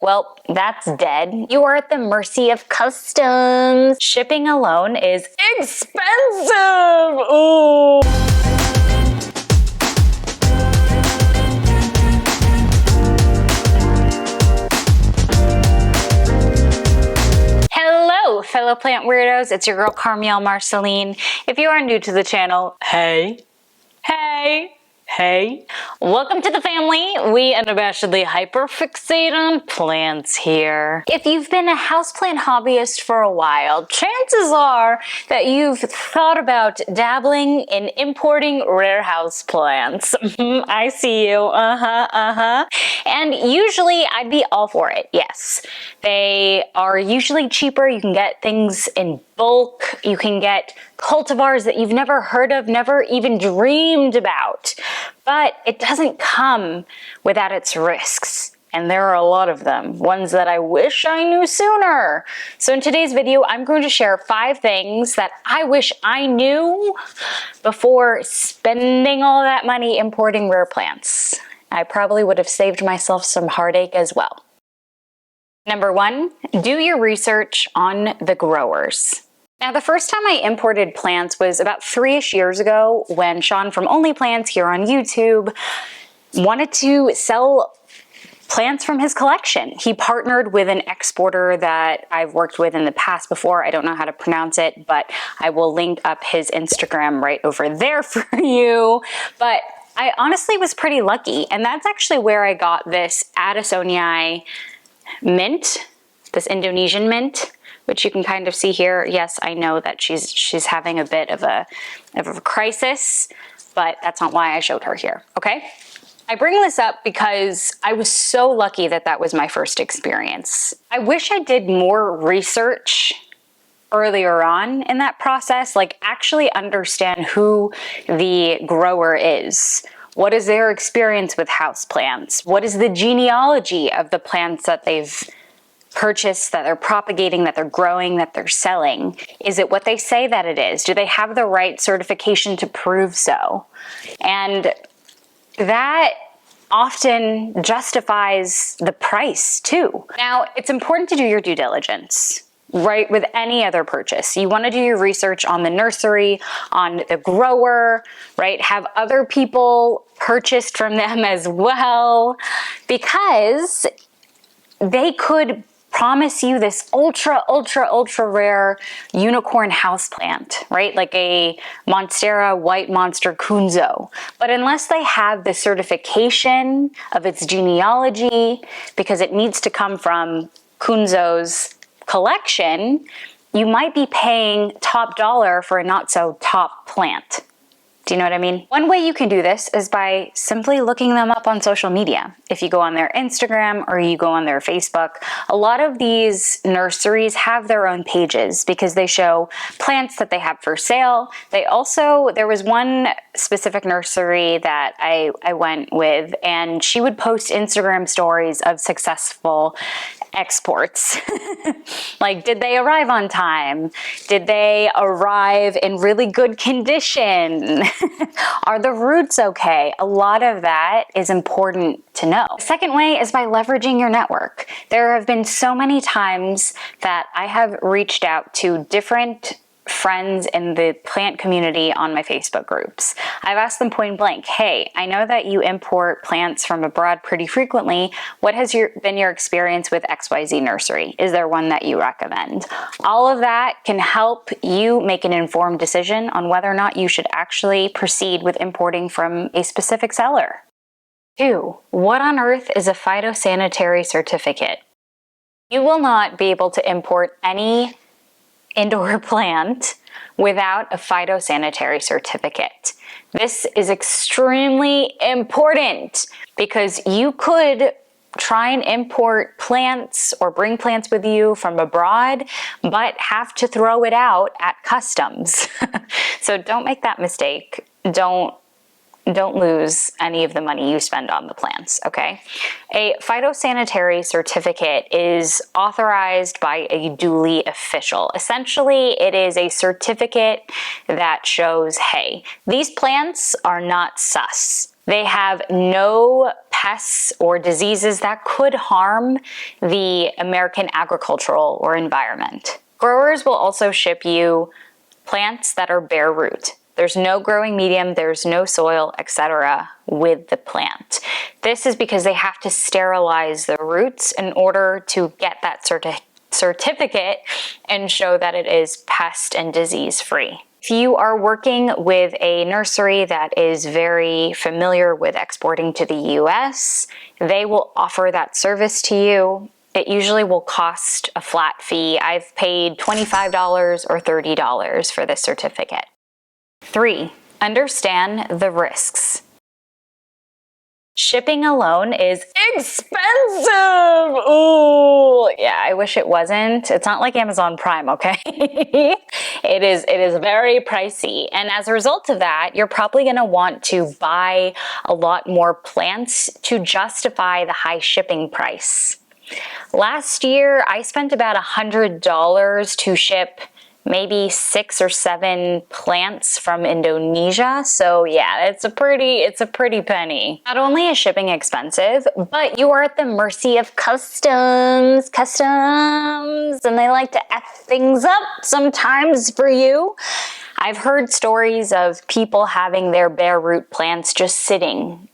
Well, that's dead. You are at the mercy of customs. Shipping alone is expensive. Ooh. Hello, fellow plant weirdos. It's your girl, Carmiel Marceline. If you are new to the channel, hey. Welcome to the family. We unabashedly hyperfixate on plants here. If you've been a houseplant hobbyist for a while, chances are that you've thought about dabbling in importing rare houseplants. I see you. And usually I'd be all for it. Yes, they are usually cheaper. You can get things in bulk. You can get cultivars that you've never heard of, never even dreamed about. But it doesn't come without its risks. And there are a lot of them, ones that I wish I knew sooner. So in today's video, I'm going to share 5 things that I wish I knew before spending all that money importing rare plants. I probably would have saved myself some heartache as well. Number 1, do your research on the growers. Now, the first time I imported plants was about 3-ish years ago when Sean from Only Plants here on YouTube wanted to sell plants from his collection. He partnered with an exporter that I've worked with in the past before. I don't know how to pronounce it, but I will link up his Instagram right over there for you. But I honestly was pretty lucky, and that's actually where I got this Addisonii mint, this Indonesian mint, which you can kind of see here. Yes, I know that she's having a bit of a crisis, but that's not why I showed her here, okay? I bring this up because I was so lucky that that was my first experience. I wish I did more research earlier on in that process, like actually understand who the grower is. What is their experience with houseplants? What is the genealogy of the plants that they've purchased, that they're propagating, that they're growing, that they're selling? Is it what they say that it is? Do they have the right certification to prove so? And that often justifies the price too. Now, it's important to do your due diligence, right? With any other purchase, you want to do your research on the nursery, on the grower, right? Have other people purchased from them as well, because they could promise you this ultra rare unicorn houseplant, right? Like a Monstera white monster kunzo. But unless they have the certification of its genealogy, because it needs to come from kunzo's collection, you might be paying top dollar for a not so top plant. Do you know what I mean? One way you can do this is by simply looking them up on social media. If you go on their Instagram or you go on their Facebook, a lot of these nurseries have their own pages because they show plants that they have for sale. They also, there was one specific nursery that I went with, and she would post Instagram stories of successful exports. Like, did they arrive on time? Did they arrive in really good condition? Are the roots okay? A lot of that is important to know. The second way is by leveraging your network. There have been so many times that I have reached out to different friends in the plant community on my Facebook groups. I've asked them point blank, hey, I know that you import plants from abroad pretty frequently. What has been your experience with XYZ nursery? Is there one that you recommend? All of that can help you make an informed decision on whether or not you should actually proceed with importing from a specific seller. 2, what on earth is a phytosanitary certificate? You will not be able to import any indoor plant without a phytosanitary certificate. This is extremely important because you could try and import plants or bring plants with you from abroad, but have to throw it out at customs. So don't make that mistake. Don't lose any of the money you spend on the plants, okay? A phytosanitary certificate is authorized by a duly official. Essentially, it is a certificate that shows, hey, these plants are not sus. They have no pests or diseases that could harm the American agricultural or environment. Growers will also ship you plants that are bare root. There's no growing medium, there's no soil, etc. with the plant. This is because they have to sterilize the roots in order to get that certificate and show that it is pest and disease free. If you are working with a nursery that is very familiar with exporting to the US, they will offer that service to you. It usually will cost a flat fee. I've paid $25 or $30 for this certificate. 3, understand the risks. Shipping alone is expensive. Ooh, yeah, I wish it wasn't. It's not like Amazon Prime, okay? It is very pricey. And as a result of that, you're probably gonna want to buy a lot more plants to justify the high shipping price. Last year, I spent about $100 to ship maybe 6 or 7 plants from Indonesia. So yeah, it's a pretty penny. Not only is shipping expensive, but you are at the mercy of customs, and they like to F things up sometimes for you. I've heard stories of people having their bare root plants just sitting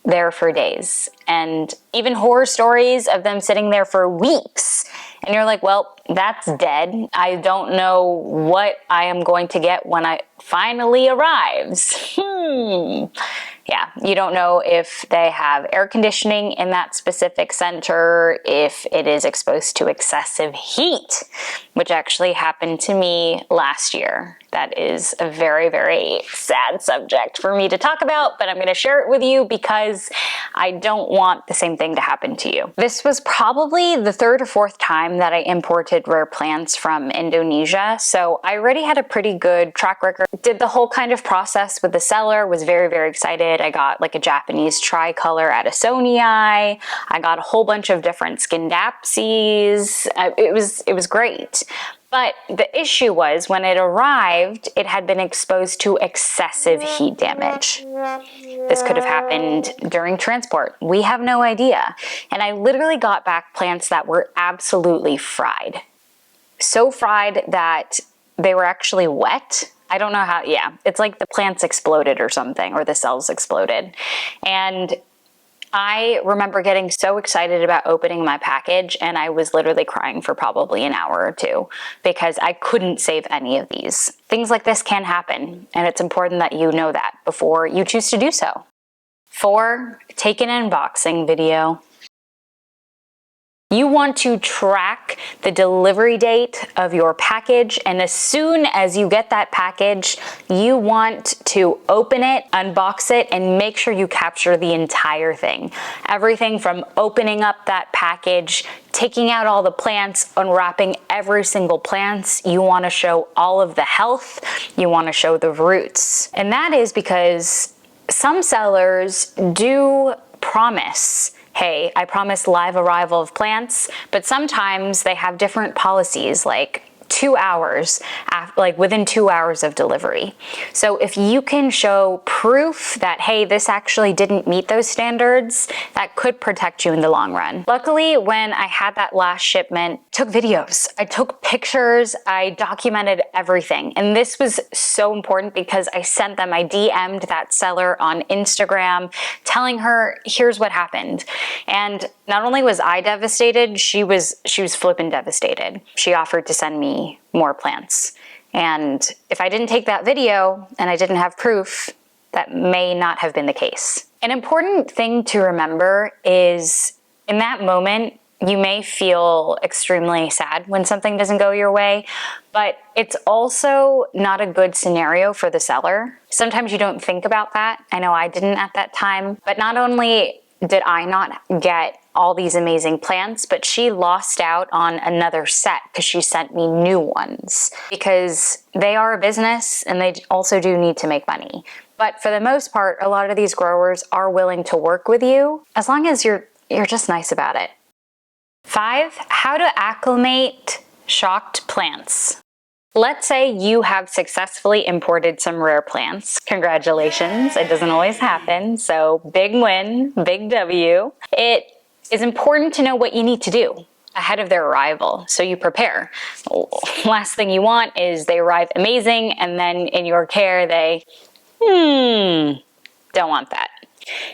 there for days, and even horror stories of them sitting there for weeks. And you're like, well, that's dead. I don't know what I am going to get when it finally arrives. Yeah, you don't know if they have air conditioning in that specific center, if it is exposed to excessive heat, which actually happened to me last year. That is a very, very sad subject for me to talk about, but I'm going to share it with you because I don't want the same thing to happen to you. This was probably the 3rd or 4th time that I imported rare plants from Indonesia, so I already had a pretty good track record. Did the whole kind of process with the seller, was very, very excited. I got like a Japanese tricolor Addisonii. I got a whole bunch of different Scindapsus. It was great. But the issue was when it arrived, it had been exposed to excessive heat damage. This could have happened during transport. We have no idea. And I literally got back plants that were absolutely fried. So fried that they were actually wet. I don't know how, yeah, it's like the plants exploded or something, or the cells exploded. And I remember getting so excited about opening my package, and I was literally crying for probably an hour or 2 because I couldn't save any of these. Things like this can happen, and it's important that you know that before you choose to do so. 4, take an unboxing video. You want to track the delivery date of your package, and as soon as you get that package, you want to open it, unbox it, and make sure you capture the entire thing. Everything from opening up that package, taking out all the plants, unwrapping every single plant. You want to show all of the health, you want to show the roots. And that is because some sellers do promise, hey, I promise live arrival of plants, but sometimes they have different policies, like 2 hours, like within 2 hours of delivery. So if you can show proof that, hey, this actually didn't meet those standards, that could protect you in the long run. Luckily, when I had that last shipment, I took videos, I took pictures, I documented everything. And this was so important because I sent them, I DM'd that seller on Instagram telling her, here's what happened. And not only was I devastated, she was flippin' devastated. She offered to send me more plants. And if I didn't take that video and I didn't have proof, that may not have been the case. An important thing to remember is in that moment, you may feel extremely sad when something doesn't go your way, but it's also not a good scenario for the seller. Sometimes you don't think about that. I know I didn't at that time, but not only did I not get all these amazing plants, but she lost out on another set because she sent me new ones because they are a business and they also do need to make money. But for the most part, a lot of these growers are willing to work with you as long as you're just nice about it. 5, how to acclimate shocked plants. Let's say you have successfully imported some rare plants. Congratulations, it doesn't always happen, so big win, big W. It is important to know what you need to do ahead of their arrival, so you prepare. Last thing you want is they arrive amazing, and then in your care they, don't want that.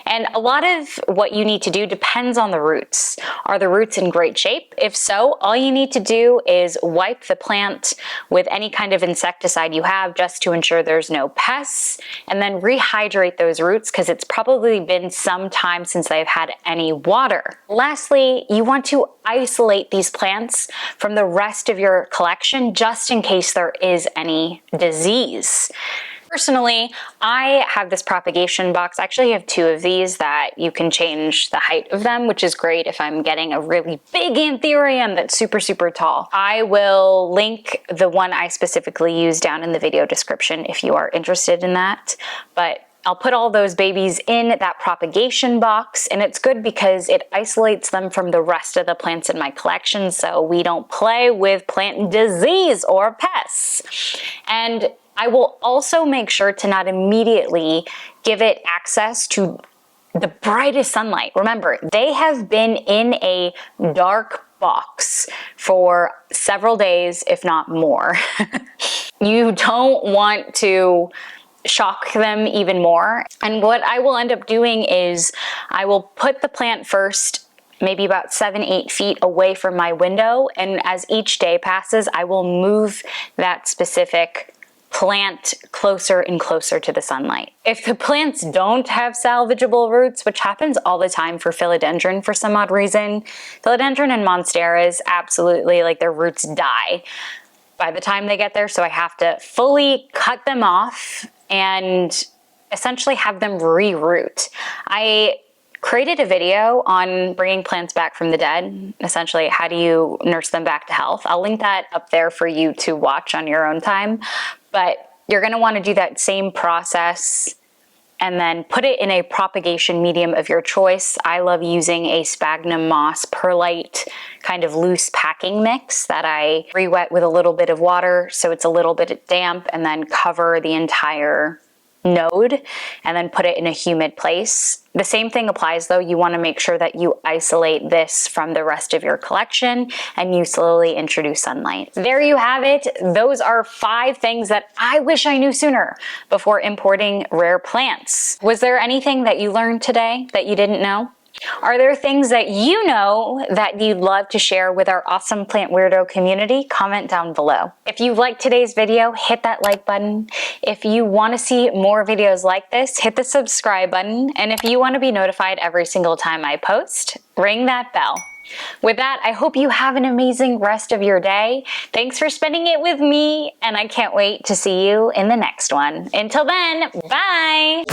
And a lot of what you need to do depends on the roots. Are the roots in great shape? If so, all you need to do is wipe the plant with any kind of insecticide you have just to ensure there's no pests, and then rehydrate those roots because it's probably been some time since they've had any water. Lastly, you want to isolate these plants from the rest of your collection just in case there is any disease. Personally, I have this propagation box. I actually have two of these that you can change the height of them, which is great if I'm getting a really big anthurium that's super, super tall. I will link the one I specifically use down in the video description if you are interested in that. But I'll put all those babies in that propagation box, and it's good because it isolates them from the rest of the plants in my collection so we don't play with plant disease or pests. And I will also make sure to not immediately give it access to the brightest sunlight. Remember, they have been in a dark box for several days, if not more. You don't want to shock them even more. And what I will end up doing is I will put the plant first, maybe about 7-8 feet away from my window. And as each day passes, I will move that specific plant closer and closer to the sunlight. If the plants don't have salvageable roots, which happens all the time for philodendron for some odd reason, philodendron and monsteras, absolutely, like their roots die by the time they get there. So I have to fully cut them off and essentially have them reroot. I created a video on bringing plants back from the dead. Essentially, how do you nurse them back to health? I'll link that up there for you to watch on your own time. But you're gonna wanna do that same process and then put it in a propagation medium of your choice. I love using a sphagnum moss perlite kind of loose packing mix that I re-wet with a little bit of water so it's a little bit damp, and then cover the entire node and then put it in a humid place. The same thing applies though. You want to make sure that you isolate this from the rest of your collection and you slowly introduce sunlight. There you have it. Those are 5 things that I wish I knew sooner before importing rare plants. Was there anything that you learned today that you didn't know? Are there things that you know that you'd love to share with our awesome plant weirdo community? Comment down below. If you liked today's video, hit that like button. If you want to see more videos like this, hit the subscribe button. And if you want to be notified every single time I post, ring that bell. With that, I hope you have an amazing rest of your day. Thanks for spending it with me, and I can't wait to see you in the next one. Until then, bye!